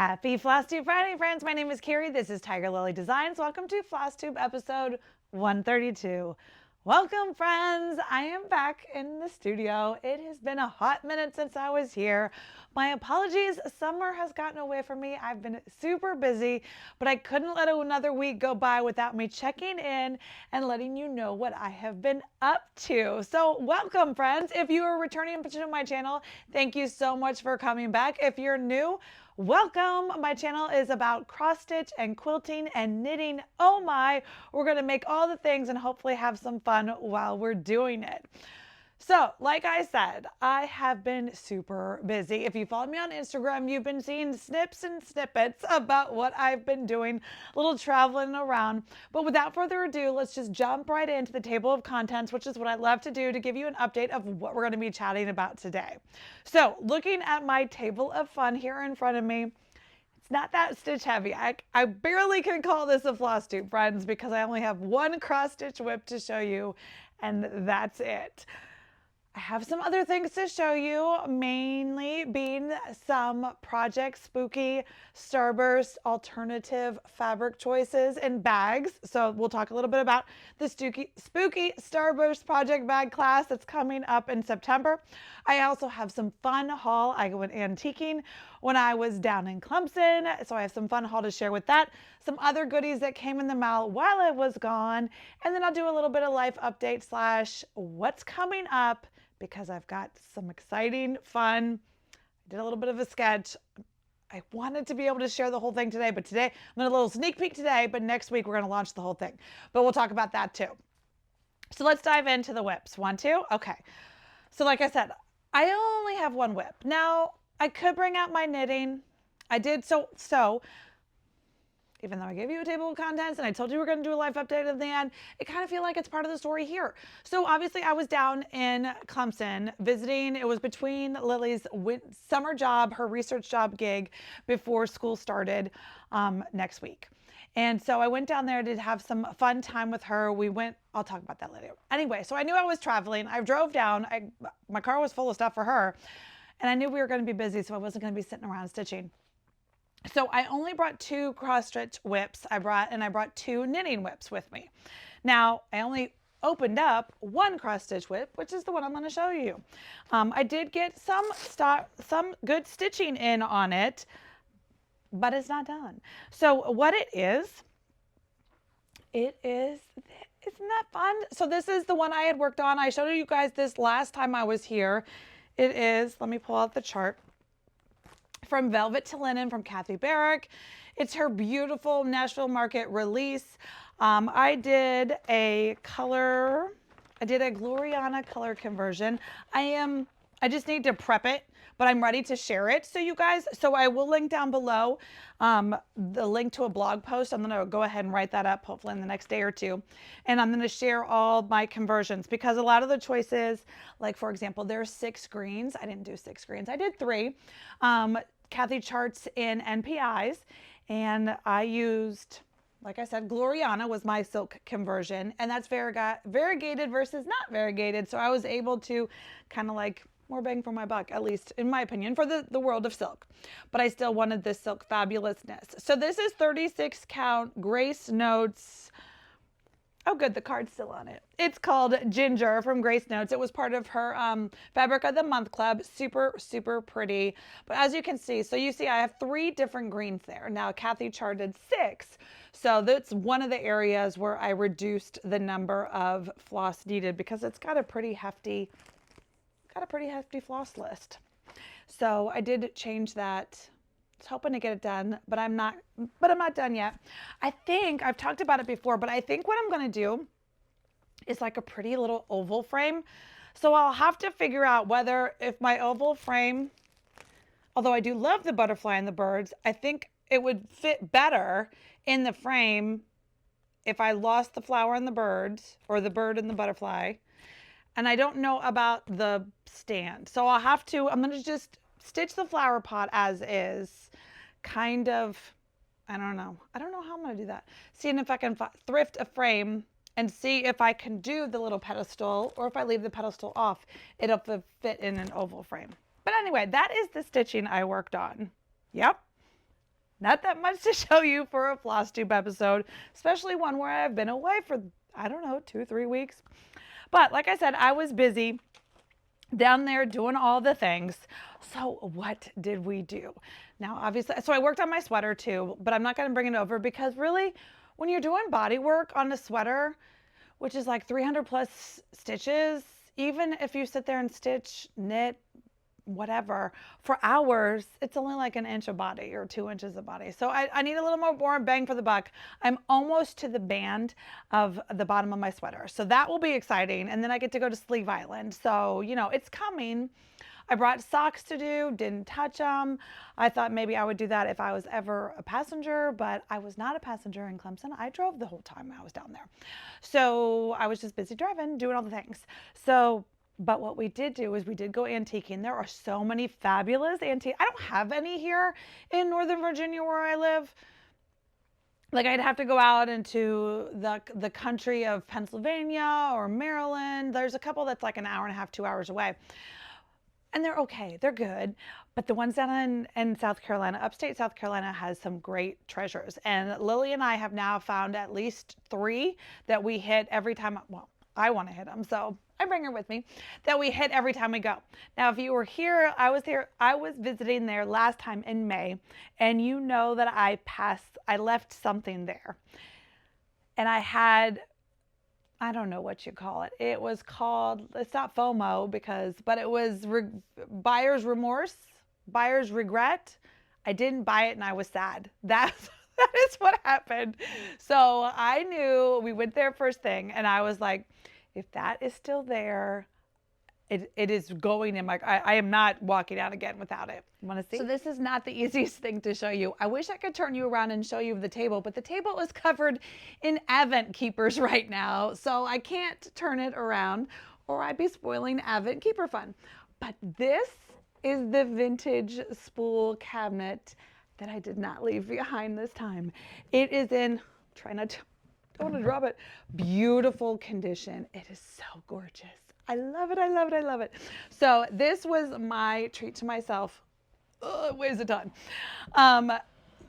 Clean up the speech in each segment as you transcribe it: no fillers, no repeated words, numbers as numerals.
Happy Flosstube Friday, friends. My name is Kari. This is Tiger Lily Designs. Welcome to Flosstube episode 132. Welcome, friends. I am back in the studio. It has been a hot minute since I was here. My apologies. Summer has gotten away from me. I've been super busy, but I couldn't let another week go by without me checking in and letting you know what I have been up to. So welcome, friends. If you are returning to my channel, thank you so much for coming back. If you're new, welcome. My channel is about cross stitch and quilting and knitting. Oh my, we're going to make all the things and hopefully have some fun while we're doing it. So, like I said, I have been super busy. If you follow me on Instagram, you've been seeing snips and snippets about what I've been doing, a little traveling around. But without further ado, let's just jump right into the table of contents, which is what I love to do to give you an update of what we're going to be chatting about today. So, looking at my table of fun here in front of me, it's not that stitch heavy. I barely can call this a floss tube, friends, because I only have one cross stitch whip to show you, and that's it. I have some other things to show you, mainly being some Project Spooky Starburst alternative fabric choices and bags. So we'll talk a little bit about the Spooky Starburst project bag class that's coming up in September. I also have some fun haul. I went antiquing when I was down in Clemson, so I have some fun haul to share with that. Some other goodies that came in the mail while I was gone, and then I'll do a little bit of life update slash what's coming up, because I've got some exciting, fun, I did a little bit of a sketch. I wanted to be able to share the whole thing today, but today, I'm going to a little sneak peek today, but next week we're going to launch the whole thing. But we'll talk about that too. So let's dive into the whips. 1, 2, okay. So like I said, I only have one whip. Now, I could bring out my knitting. I did so even though I gave you a table of contents and I told you we're going to do a life update at the end, it kind of feel like it's part of the story here. So obviously I was down in Clemson visiting. It was between Lily's summer job, her research job gig before school started next week. And so I went down there to have some fun time with her. I'll talk about that later. Anyway, so I knew I was traveling. I drove down. My car was full of stuff for her. And I knew we were going to be busy, so I wasn't going to be sitting around stitching. So I only brought 2 cross stitch whips. I brought 2 knitting whips with me. Now I only opened up 1 cross stitch whip, which is the one I'm going to show you. I did get some good stitching in on it, but it's not done. So what isn't that fun? So this is the one I had worked on. I showed you guys this last time I was here. It is, let me pull out the chart. From Velvet to Linen from Kathy Barrick. It's her beautiful Nashville Market release. I did a Gloriana color conversion. I just need to prep it, but I'm ready to share it. So you guys, I will link down below the link to a blog post. I'm going to go ahead and write that up hopefully in the next day or two. And I'm going to share all my conversions because a lot of the choices, like for example, there's 6 greens. I didn't do 6 greens. I did 3. Kathy charts in NPIs, and I used, like I said, Gloriana was my silk conversion, and that's variegated versus not variegated. So I was able to kind of like more bang for my buck, at least in my opinion, for the world of silk. But I still wanted this silk fabulousness. So this is 36 count Grace Notes. Oh good, the card's still on it. It's called Ginger from Grace Notes. It was part of her Fabric of the Month Club. Super, super pretty. But as you can see, I have 3 different greens there. Now Kathy charted 6. So that's one of the areas where I reduced the number of floss needed because it's got a pretty hefty floss list. So I did change that. I was hoping to get it done, but I'm not done yet. I think I've talked about it before, but I think what I'm going to do is like a pretty little oval frame. So I'll have to figure out whether if my oval frame, although I do love the butterfly and the birds, I think it would fit better in the frame if I lost the flower and the birds, or the bird and the butterfly. And I don't know about the stand. So I'm going to just stitch the flower pot as is, kind of, I don't know how I'm going to do that. Seeing if I can thrift a frame and see if I can do the little pedestal, or if I leave the pedestal off, it'll fit in an oval frame. But anyway, that is the stitching I worked on. Yep. not that much to show you for a Flosstube episode, especially one where I've been away for, I don't know, 2-3 weeks. But like I said, I was busy down there doing all the things. So what did we do? Now, obviously, so I worked on my sweater too, but I'm not going to bring it over because really, when you're doing body work on a sweater, which is like 300 plus stitches, even if you sit there and stitch, knit, whatever, for hours, it's only like an inch of body or 2 inches of body. So I need a little more bang for the buck. I'm almost to the band of the bottom of my sweater. So that will be exciting. And then I get to go to Sleeve Island. So, you know, it's coming. I brought socks to do, didn't touch them. I thought maybe I would do that if I was ever a passenger, but I was not a passenger in Clemson. I drove the whole time I was down there. So I was just busy driving, doing all the things. So but what we did do is we did go antiquing. There are so many fabulous antique. I don't have any here in Northern Virginia where I live. Like I'd have to go out into the country of Pennsylvania or Maryland. There's a couple that's like an hour and a half, 2 hours away. And they're okay, they're good. But the ones down in South Carolina, upstate South Carolina has some great treasures. And Lily and I have now found at least 3 that we hit every time, well, I want to hit them, so I bring her with me, that we hit every time we go. Now, if you were here, I was visiting there last time in May, and you know that I left something there. And I had, I don't know what you call it. It was called, it's not FOMO but it was buyer's remorse, buyer's regret. I didn't buy it and I was sad. That is what happened. So I knew, we went there first thing and I was like, if that is still there, it is going in my, I am not walking out again without it. Want to see? So this is not the easiest thing to show you. I wish I could turn you around and show you the table, but the table is covered in Advent keepers right now. So I can't turn it around or I'd be spoiling Advent keeper fun. But this is the vintage spool cabinet that I did not leave behind this time. It is in, try not to, don't want to drop it, beautiful condition. It is so gorgeous. I love it, I love it, I love it. So this was my treat to myself. It weighs a ton.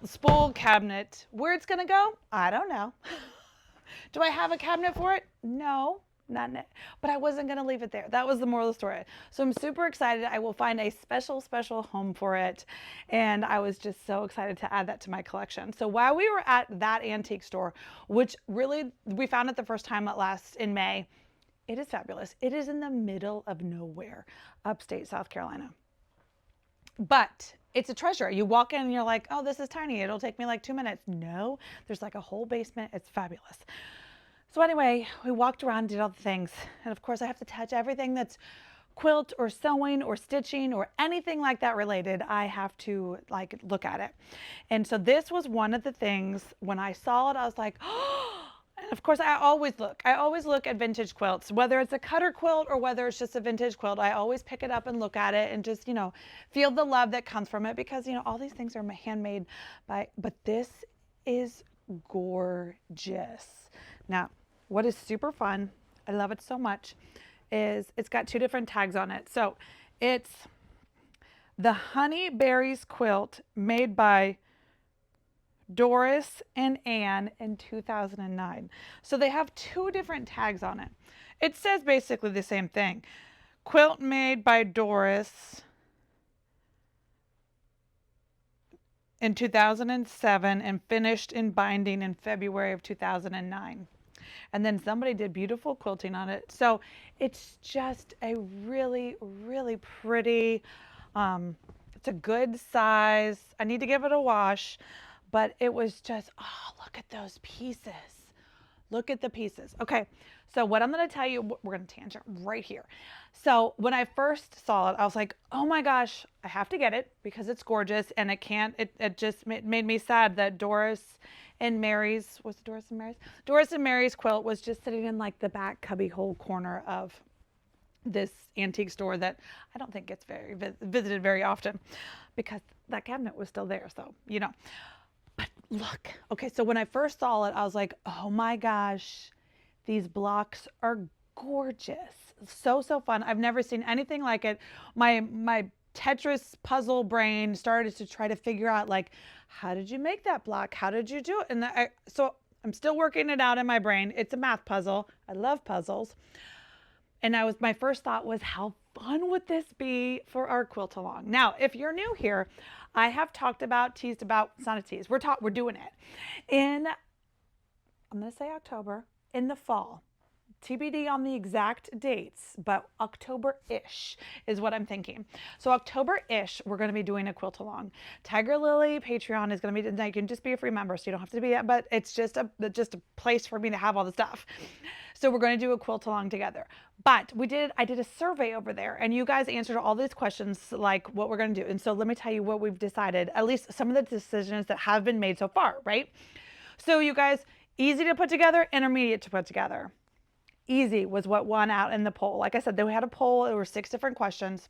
Spool cabinet. Where it's gonna go? I don't know. Do I have a cabinet for it? No, not yet. But I wasn't gonna leave it there. That was the moral of the story. So I'm super excited. I will find a special home for it. And I was just so excited to add that to my collection. So while we were at that antique store, which really, we found it the first time in May, it is fabulous. It is in the middle of nowhere, upstate South Carolina. But it's a treasure. You walk in and you're like, oh, this is tiny. It'll take me like 2 minutes. No, there's like a whole basement. It's fabulous. So anyway, we walked around, did all the things. And of course I have to touch everything that's quilt or sewing or stitching or anything like that related. I have to like look at it. And so this was one of the things when I saw it, I was like, oh, and of course I always look at vintage quilts, whether it's a cutter quilt or whether it's just a vintage quilt. I always pick it up and look at it and just, you know, feel the love that comes from it because, you know, all these things are handmade but this is gorgeous. Now, what is super fun, I love it so much, is it's got 2 different tags on it. So it's the Honey Berries quilt made by Doris and Ann in 2009. So they have 2 different tags on it. It says basically the same thing. Quilt made by Doris in 2007 and finished in binding in February of 2009. And then somebody did beautiful quilting on it. So it's just a really, really pretty, it's a good size. I need to give it a wash, but it was just, oh, look at those pieces. Look at the pieces. Okay, so what I'm going to tell you, we're going to tangent right here. So when I first saw it, I was like, oh my gosh, I have to get it because it's gorgeous and it just made me sad that Doris and Mary's, was it Doris and Mary's? Doris and Mary's quilt was just sitting in like the back cubby hole corner of this antique store that I don't think gets visited very often because that cabinet was still there. So, you know, but look, okay. So when I first saw it, I was like, oh my gosh, these blocks are gorgeous. So fun. I've never seen anything like it. My Tetris puzzle brain started to try to figure out like how did you make that block? How did you do it? And so I'm still working it out in my brain. It's a math puzzle. I love puzzles. And my first thought was, how fun would this be for our QuiltaLong? Now, if you're new here, I have teased about, it's not a tease, we're doing it in, I'm going to say October, in the fall. TBD on the exact dates, but October-ish is what I'm thinking. So October-ish, we're going to be doing a QuiltaLong. Tiger Lily Patreon is going to be, you can just be a free member, so you don't have to be it, but it's just a place for me to have all the stuff. So we're going to do a QuiltaLong together. But I did a survey over there, and you guys answered all these questions, like what we're going to do. And so let me tell you what we've decided, at least some of the decisions that have been made so far, right? So you guys, easy to put together, intermediate to put together. Easy was what won out in the poll. Like I said, we had a poll. There were 6 different questions.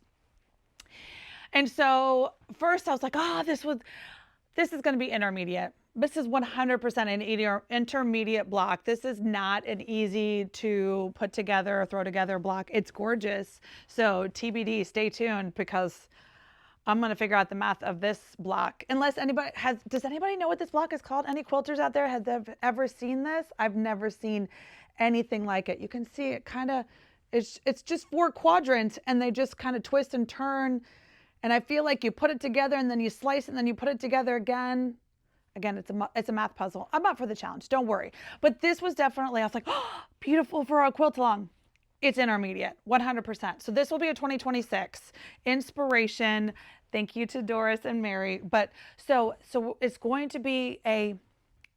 And so first I was like, this is going to be intermediate. This is 100% an intermediate block. This is not an easy to put together or throw together block. It's gorgeous. So TBD, stay tuned, because I'm going to figure out the math of this block. Unless does anybody know what this block is called? Any quilters out there have ever seen this? I've never seen anything like it. You can see it kind of, it's just 4 quadrants, and they just kind of twist and turn. And I feel like you put it together and then you slice and then you put it together again. Again, it's a math puzzle. I'm up for the challenge, don't worry. But this was definitely, I was like, beautiful for our QuiltaLong. It's intermediate, 100%. So this will be a 2026 inspiration. Thank you to Doris and Mary. But so it's going to be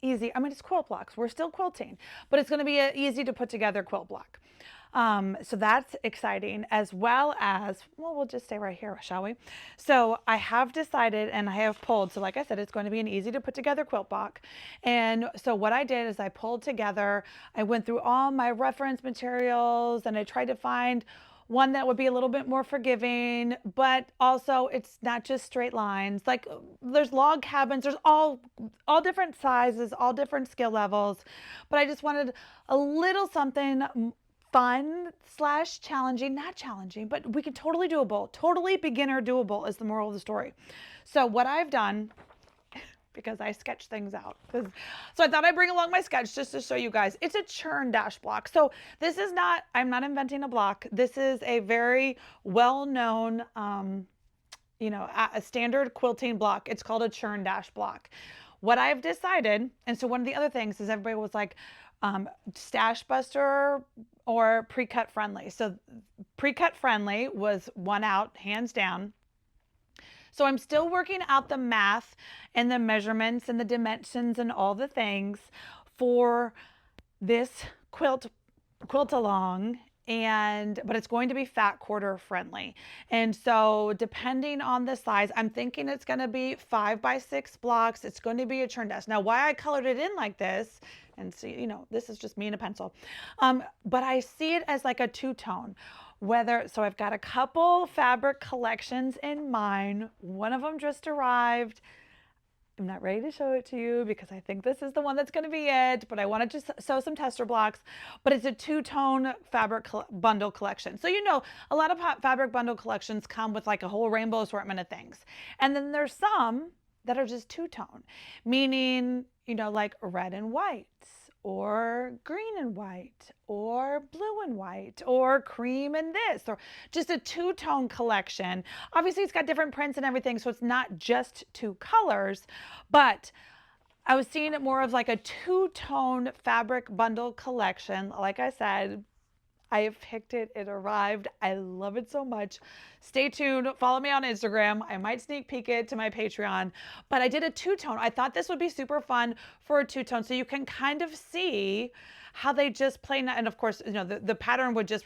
easy. I mean, it's quilt blocks. We're still quilting, but it's going to be an easy to put together quilt block. So that's exciting, as well as, well, we'll just stay right here, shall we? So I have decided, and I have pulled, so like I said, it's going to be an easy to put together quilt block. And so what I did is I pulled together, I went through all my reference materials, and I tried to find one that would be a little bit more forgiving, but also it's not just straight lines. Like, there's log cabins, there's all different sizes, all different skill levels, but I just wanted a little something fun / challenging, not challenging, but we can totally doable, totally beginner doable is the moral of the story. So what I've done, because I sketch things out, so I thought I'd bring along my sketch just to show you guys. It's a Churn Dash block. So this is not, I'm not inventing a block. This is a very well-known, a standard quilting block. It's called a Churn Dash block. What I've decided, and so one of the other things is everybody was like, stash buster or pre-cut friendly. So pre-cut friendly was won out hands down. So I'm still working out the math and the measurements and the dimensions and all the things for this QuiltaLong, but it's going to be fat quarter friendly. And so depending on the size, I'm thinking it's going to be 5x6 blocks. It's going to be a Churn Dash. Now, why I colored it in like this, and see, this is just me and a pencil, but I see it as like a 2-tone. So I've got a couple fabric collections in mind. One of them just arrived. I'm not ready to show it to you because I think this is the one that's going to be it, but I wanted to sew some tester blocks. But it's a 2-tone fabric bundle collection. So a lot of fabric bundle collections come with like a whole rainbow assortment of things. And then there's some that are just 2-tone, meaning, like red and white, or green and white, or blue and white, or cream and this, or just a 2-tone collection. Obviously, it's got different prints and everything, so it's not just 2 colors, but I was seeing it more of like a 2-tone fabric bundle collection. Like I said, I have picked it. It arrived. I love it so much. Stay tuned. Follow me on Instagram. I might sneak peek it to my Patreon. But I did a 2-tone. I thought this would be super fun for a 2-tone. So you can kind of see how they just play. And of course, the pattern would just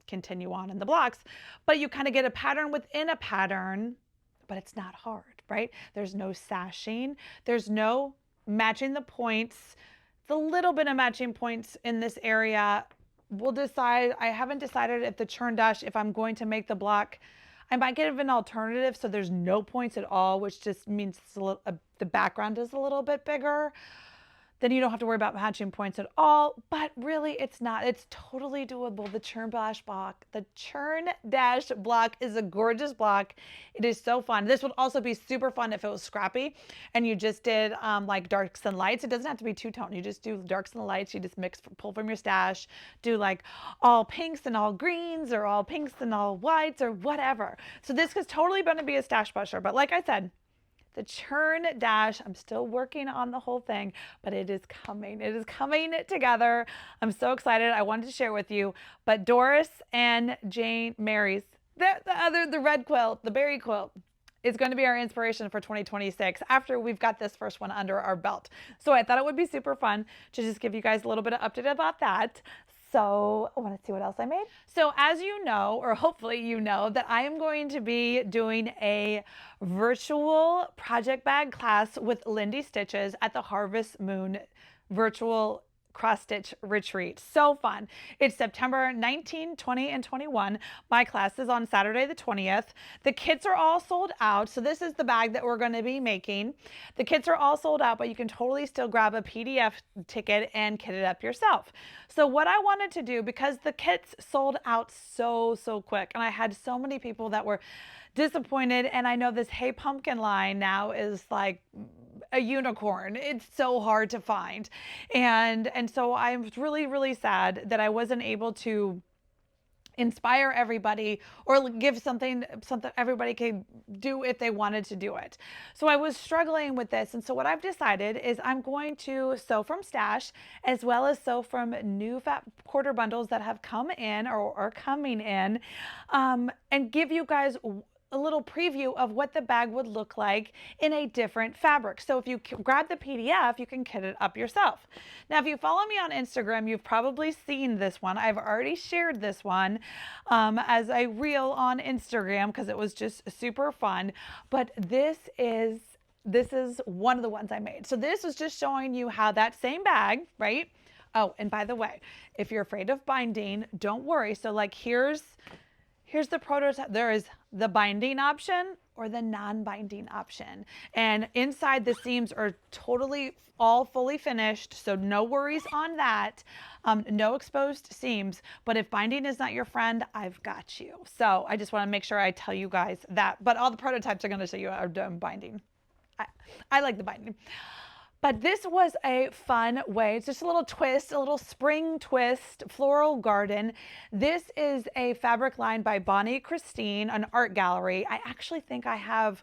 continue on in the blocks. But you kind of get a pattern within a pattern. But it's not hard, right? There's no sashing. There's no matching the points. The little bit of matching points in this area. We'll decide. I haven't decided if the Churn Dash, if I'm going to make the block, I might give an alternative so there's no points at all, which just means the background is a little bit bigger. then you don't have to worry about matching points at all. But really, it's not. It's totally doable. The Churn Dash block. The Churn Dash block is a gorgeous block. It is so fun. This would also be super fun if it was scrappy and you just did like darks and lights. It doesn't have to be two-tone. You just do darks and lights. You just pull from your stash, do like all pinks and all greens or all pinks and all whites or whatever. So this is totally going to be a stash busher. But like I said, the Churn Dash, I'm still working on the whole thing, but it is coming. It is coming together. I'm so excited. I wanted to share with you. But Doris and Jane Mary's, the red quilt, the berry quilt, is going to be our inspiration for 2026 after we've got this first one under our belt. So I thought it would be super fun to just give you guys a little bit of update about that. So I want to see what else I made. So as you know, or hopefully you know, that I am going to be doing a virtual project bag class with Lindy Stitches at the Harvest Moon virtual cross stitch retreat. So fun. It's September 19, 20, and 21. My class is on Saturday the 20th. The kits are all sold out. So this is the bag that we're going to be making. The kits are all sold out, but you can totally still grab a PDF ticket and kit it up yourself. So what I wanted to do, because the kits sold out so quick, and I had so many people that were disappointed, and I know this Hey Pumpkin line now is like a unicorn. It's so hard to find. And so I'm really sad that I wasn't able to inspire everybody or give something everybody could do if they wanted to do it. So I was struggling with this. And so what I've decided is I'm going to sew from stash as well as sew from new fat quarter bundles that have come in or are coming in, and give you guys a little preview of what the bag would look like in a different fabric. So if you grab the PDF, you can kit it up yourself. Now, if you follow me on Instagram, you've probably seen this one. I've already shared this one as a reel on Instagram because it was just super fun. But this is one of the ones I made. So this was just showing you how that same bag, right? Oh, and by the way, if you're afraid of binding, don't worry. So like here's the prototype. There is the binding option or the non-binding option. And inside the seams are totally all fully finished. So no worries on that. No exposed seams. But if binding is not your friend, I've got you. So I just want to make sure I tell you guys that. But all the prototypes are going to show you are done binding. I like the binding. But this was a fun way. It's just a little twist, a little spring twist, floral garden. This is a fabric line by Bonnie Christine, an art gallery. I actually think I have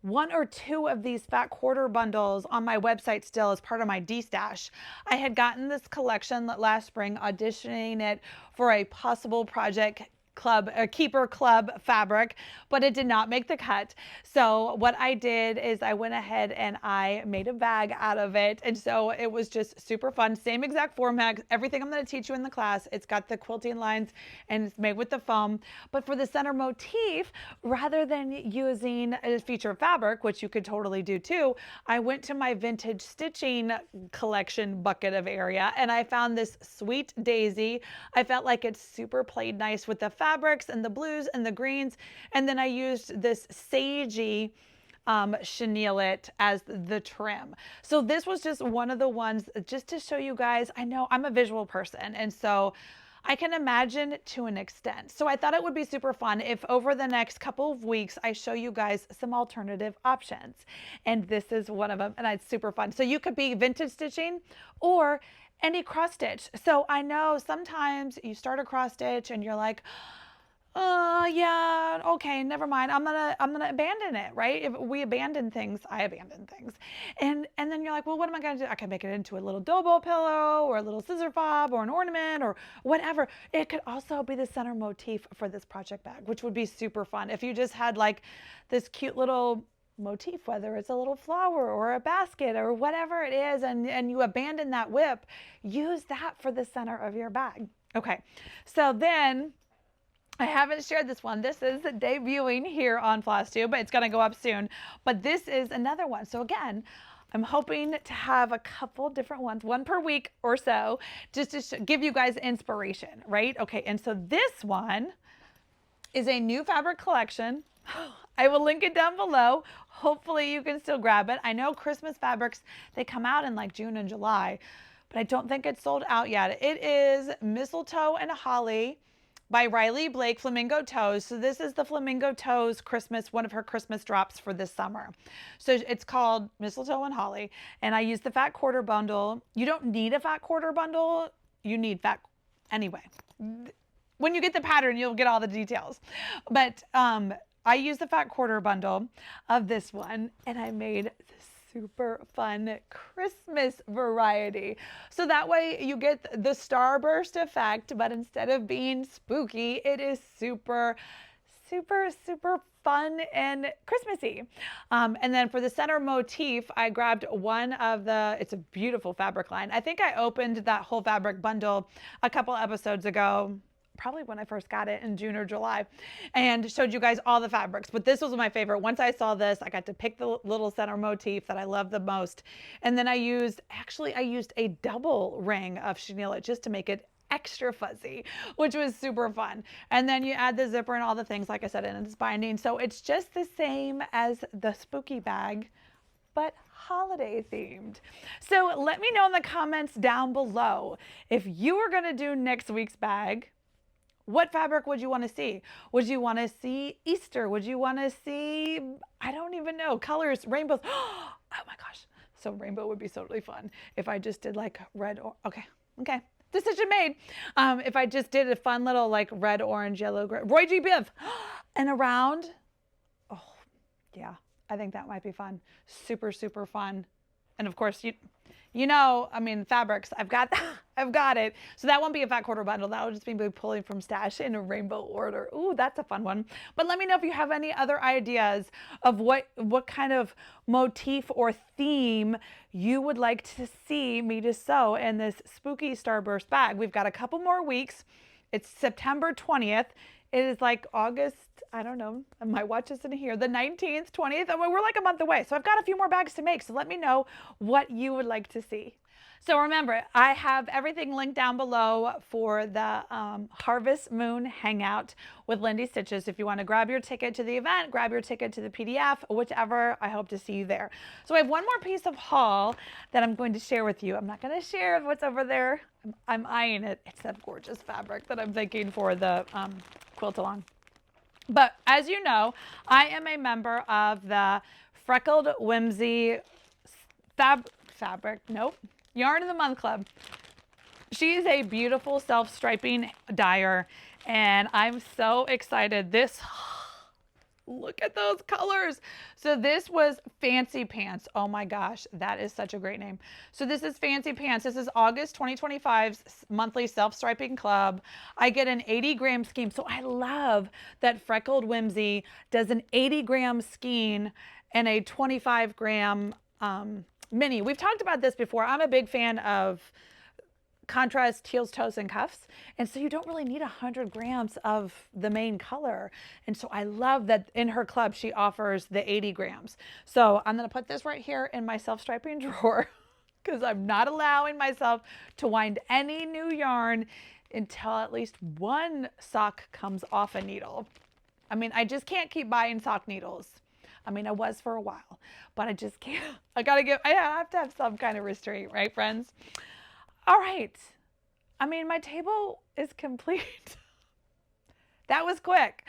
one or two of these fat quarter bundles on my website still as part of my D-stash. I had gotten this collection last spring, auditioning it for a possible project club, a keeper club fabric, but it did not make the cut. So what I did is I went ahead and I made a bag out of it. And so it was just super fun. Same exact format, everything I'm going to teach you in the class. It's got the quilting lines and it's made with the foam. But for the center motif, rather than using a feature fabric, which you could totally do too, I went to my vintage stitching collection bucket of area and I found this sweet daisy. I felt like it super played nice with the fabrics and the blues and the greens. And then I used this sagey chenille as the trim. So this was just one of the ones just to show you guys. I know I'm a visual person, and so I can imagine to an extent. So I thought it would be super fun if over the next couple of weeks, I show you guys some alternative options. And this is one of them, and it's super fun. So you could be vintage stitching or any cross stitch. So I know sometimes you start a cross stitch and you're like, yeah, okay, never mind. I'm gonna abandon it, right? If we abandon things, I abandon things. And then you're like, well, what am I gonna do? I can make it into a little Dobo pillow or a little scissor fob or an ornament or whatever. It could also be the center motif for this project bag, which would be super fun. If you just had like this cute little motif, whether it's a little flower or a basket or whatever it is, and you abandon that WIP, use that for the center of your bag. Okay, so then I haven't shared this one. This is debuting here on Flosstube, but it's going to go up soon. But this is another one. So again, I'm hoping to have a couple different ones, one per week or so, just to give you guys inspiration, right? Okay, and so this one is a new fabric collection. I will link it down below. Hopefully you can still grab it. I know Christmas fabrics, they come out in like June and July, but I don't think it's sold out yet. It is Mistletoe and Holly by Riley Blake, Flamingo Toes. So this is the Flamingo Toes Christmas, one of her Christmas drops for this summer. So it's called Mistletoe and Holly, and I use the fat quarter bundle. You don't need a fat quarter bundle. You need fat, anyway. When you get the pattern, you'll get all the details. But I use the fat quarter bundle of this one, and I made this super fun Christmas variety. So that way you get the starburst effect, but instead of being spooky, it is super, super, super fun and Christmassy. And then for the center motif, I grabbed one of the, it's a beautiful fabric line. I think I opened that whole fabric bundle a couple episodes ago, probably when I first got it in June or July, and showed you guys all the fabrics. But this was my favorite. Once I saw this, I got to pick the little center motif that I love the most. And then I used a double ring of chenille just to make it extra fuzzy, which was super fun. And then you add the zipper and all the things, like I said, and it's binding. So it's just the same as the spooky bag, but holiday themed. So let me know in the comments down below if you were going to do next week's bag. What fabric would you want to see? Would you want to see Easter? Would you want to see, I don't even know, colors, rainbows? Oh my gosh. So rainbow would be so really fun if I just did like red or, okay. Decision made. If I just did a fun little like red, orange, yellow, gray, Roy G. Biv and around. Oh yeah, I think that might be fun. Super, super fun. And of course, you know, I mean, fabrics, I've got it. So that won't be a fat quarter bundle. That will just be pulling from stash in a rainbow order. Ooh, that's a fun one. But let me know if you have any other ideas of what kind of motif or theme you would like to see me to sew in this spooky starburst bag. We've got a couple more weeks. It's September 20th. It is like August, I don't know, my watch isn't here, the 19th, 20th. I mean, we're like a month away. So I've got a few more bags to make. So let me know what you would like to see. So remember, I have everything linked down below for the Harvest Moon Hangout with Lindy Stitches. If you want to grab your ticket to the event, grab your ticket to the PDF, whichever, I hope to see you there. So I have one more piece of haul that I'm going to share with you. I'm not going to share what's over there. I'm eyeing it. It's that gorgeous fabric that I'm thinking for the QuiltaLong. But as you know, I am a member of the Freckled Whimsy Yarn of the Month Club. She is a beautiful self-striping dyer, and I'm so excited. Look at those colors. So this was Fancy Pants. Oh my gosh, that is such a great name. So this is Fancy Pants. This is August 2025's monthly self-striping club. I get an 80-gram skein. So I love that Freckled Whimsy does an 80-gram skein and a 25-gram mini. We've talked about this before. I'm a big fan of contrast heels, toes, and cuffs. And so you don't really need 100 grams of the main color. And so I love that in her club, she offers the 80 grams. So I'm going to put this right here in my self-striping drawer because I'm not allowing myself to wind any new yarn until at least one sock comes off a needle. I mean, I just can't keep buying sock needles. I mean, I was for a while, but I just can't. I have to have some kind of restraint, right, friends? All right. I mean, my table is complete. That was quick.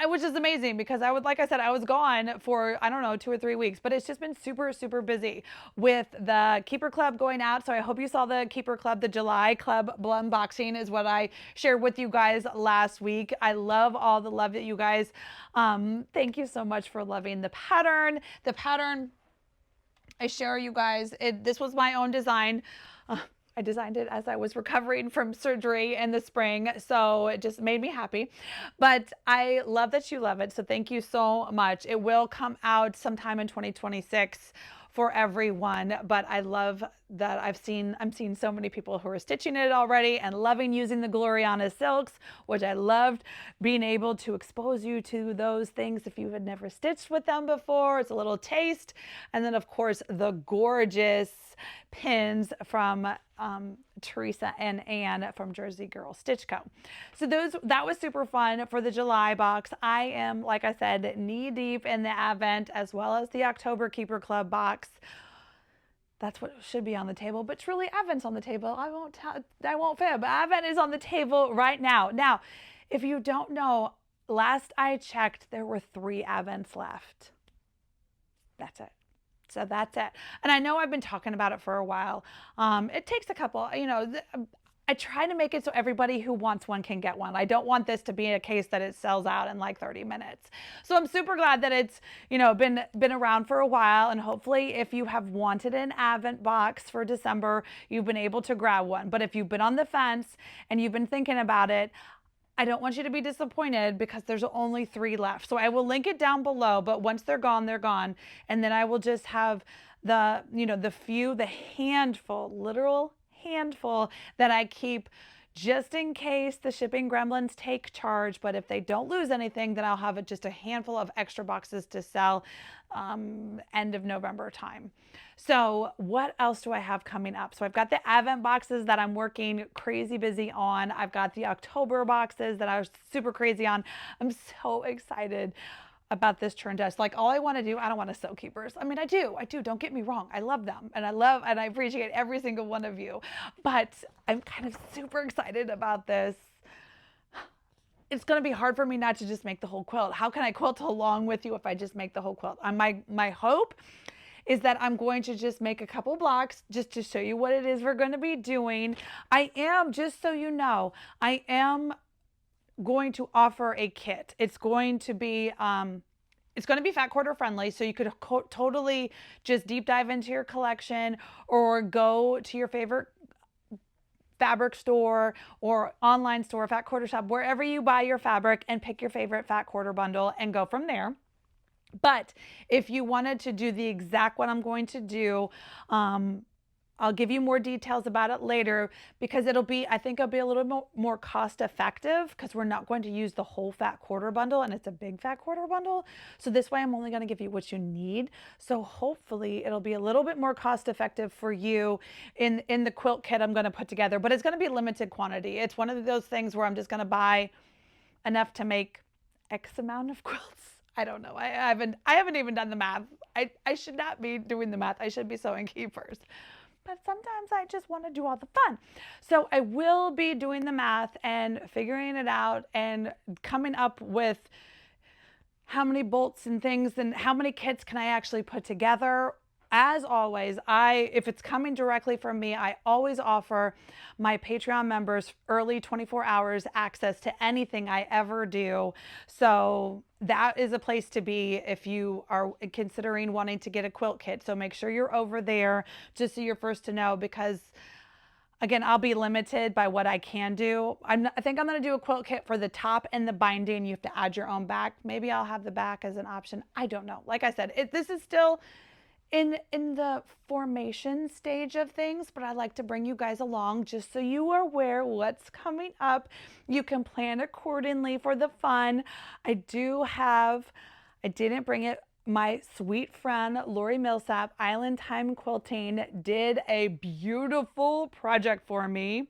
Which is amazing because like I said, I was gone for, I don't know, 2 or 3 weeks, but it's just been super, super busy with the Keeper Club going out. So I hope you saw the Keeper Club, the July Club unboxing is what I shared with you guys last week. I love all the love that you guys, thank you so much for loving the pattern. The pattern I share you guys, this was my own design. I designed it as I was recovering from surgery in the spring, so it just made me happy. But I love that you love it, so thank you so much. It will come out sometime in 2026 for everyone, but I love that I'm seeing so many people who are stitching it already and loving using the Gloriana silks, which I loved being able to expose you to those things if you had never stitched with them before. It's a little taste. And then of course the gorgeous pins from Teresa and Anne from Jersey Girl Stitch Co. So that was super fun for the July box. I am, like I said, knee deep in the Advent as well as the October Keeper Club box. That's what should be on the table, but truly Advent's on the table. I won't fib. Advent is on the table right now. Now, if you don't know, last I checked, there were 3 Advents left. That's it. So that's it. And I know I've been talking about it for a while. It takes a couple, I try to make it so everybody who wants one can get one. I don't want this to be a case that it sells out in like 30 minutes. So I'm super glad that it's, been around for a while. And hopefully if you have wanted an Advent box for December, you've been able to grab one. But if you've been on the fence and you've been thinking about it, I don't want you to be disappointed because there's only 3 left. So I will link it down below, but once they're gone, they're gone. And then I will just have the handful, literal handful that I keep just in case the shipping gremlins take charge. But if they don't lose anything, then I'll have just a handful of extra boxes to sell end of November time. So what else do I have coming up? So I've got the Advent boxes that I'm working crazy busy on. I've got the October boxes that I was super crazy on. I'm so excited about this Churn Dash. Like all I want to do, I don't want to sew keepers. I mean, I do, don't get me wrong. I love them and I appreciate every single one of you, but I'm kind of super excited about this. It's going to be hard for me not to just make the whole quilt. How can I quilt along with you if I just make the whole quilt? My hope is that I'm going to just make a couple blocks just to show you what it is we're going to be doing. I am, just so you know, I am going to offer a kit. It's going to be fat quarter friendly, so you could totally just deep dive into your collection or go to your favorite fabric store or online store, fat quarter shop, wherever you buy your fabric, and pick your favorite fat quarter bundle and go from there. But if you wanted to do the exact what I'm going to do, I'll give you more details about it later because I think it'll be a little more cost effective because we're not going to use the whole fat quarter bundle and it's a big fat quarter bundle. So this way I'm only going to give you what you need. So hopefully it'll be a little bit more cost effective for you in the quilt kit I'm going to put together, but it's going to be limited quantity. It's one of those things where I'm just going to buy enough to make X amount of quilts. I don't know. I haven't even done the math. I should not be doing the math. I should be sewing keepers. But sometimes I just want to do all the fun. So I will be doing the math and figuring it out and coming up with how many bolts and things and how many kits can I actually put together. As always, if it's coming directly from me, I always offer my Patreon members early 24 hours access to anything I ever do. So that is a place to be if you are considering wanting to get a quilt kit. So make sure you're over there just so you're first to know, because again, I'll be limited by what I can do. I think I'm going to do a quilt kit for the top and the binding. You have to add your own back. Maybe I'll have the back as an option. I don't know. Like I said, this is still in the formation stage of things, but I like to bring you guys along just so you are aware what's coming up. You can plan accordingly for the fun. I didn't bring it. My sweet friend Lori Millsap, Island Time Quilting, did a beautiful project for me.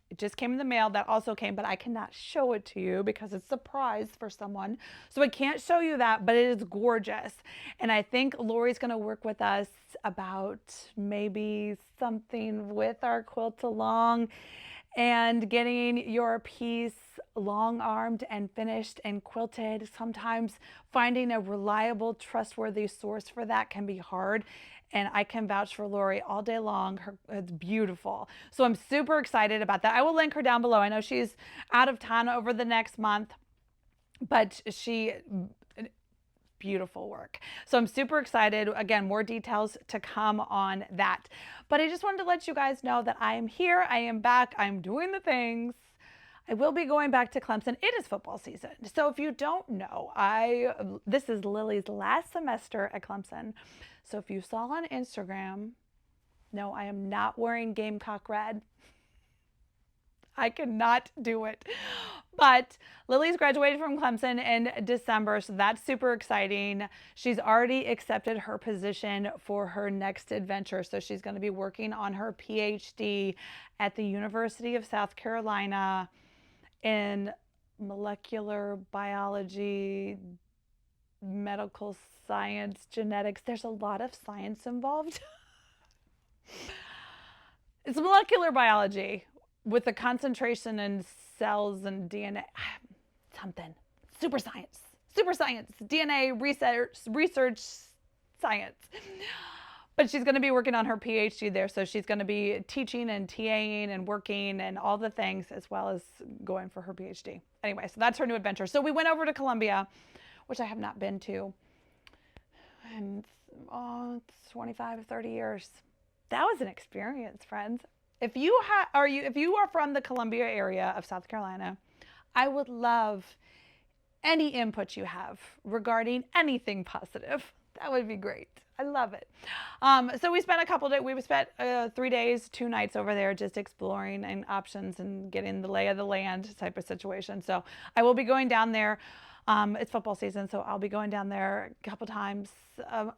It just came in the mail. That also came, but I cannot show it to you because it's a surprise for someone. So I can't show you that, but it is gorgeous. And I think Lori's going to work with us about maybe something with our QuiltaLong and getting your piece long-armed and finished and quilted. Sometimes finding a reliable, trustworthy source for that can be hard. And I can vouch for Lori all day long. It's beautiful. So I'm super excited about that. I will link her down below. I know she's out of town over the next month, but beautiful work. So I'm super excited. Again, more details to come on that. But I just wanted to let you guys know that I am here. I am back. I'm doing the things. I will be going back to Clemson. It is football season. So if you don't know, this is Lily's last semester at Clemson. So if you saw on Instagram, no, I am not wearing Gamecock red. I cannot do it. But Lily's graduated from Clemson in December, so that's super exciting. She's already accepted her position for her next adventure. So she's going to be working on her PhD at the University of South Carolina in molecular biology, medical science, genetics. There's a lot of science involved. It's molecular biology with a concentration in cells and DNA. Something. Super science. Super science. DNA research science. But she's going to be working on her PhD there. So she's going to be teaching and TAing and working and all the things, as well as going for her PhD. Anyway, so that's her new adventure. So we went over to Columbia, which I have not been to in 25 or 30 years. That was an experience, friends. If you are from the Columbia area of South Carolina, I would love any input you have regarding anything positive. That would be great. I love it. So we spent 3 days, 2 nights over there just exploring and options and getting the lay of the land type of situation. So I will be going down there. It's football season, so I'll be going down there a couple times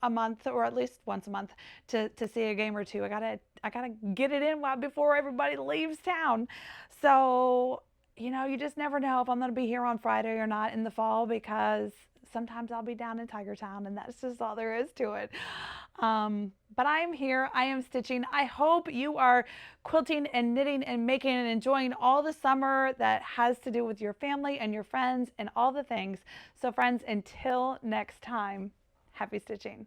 a month, or at least once a month, to see a game or two. I gotta get it in before everybody leaves town. So you just never know if I'm going to be here on Friday or not in the fall, because sometimes I'll be down in Tiger Town, and that's just all there is to it. But I am here. I am stitching. I hope you are quilting and knitting and making and enjoying all the summer that has to do with your family and your friends and all the things. So friends, until next time, happy stitching.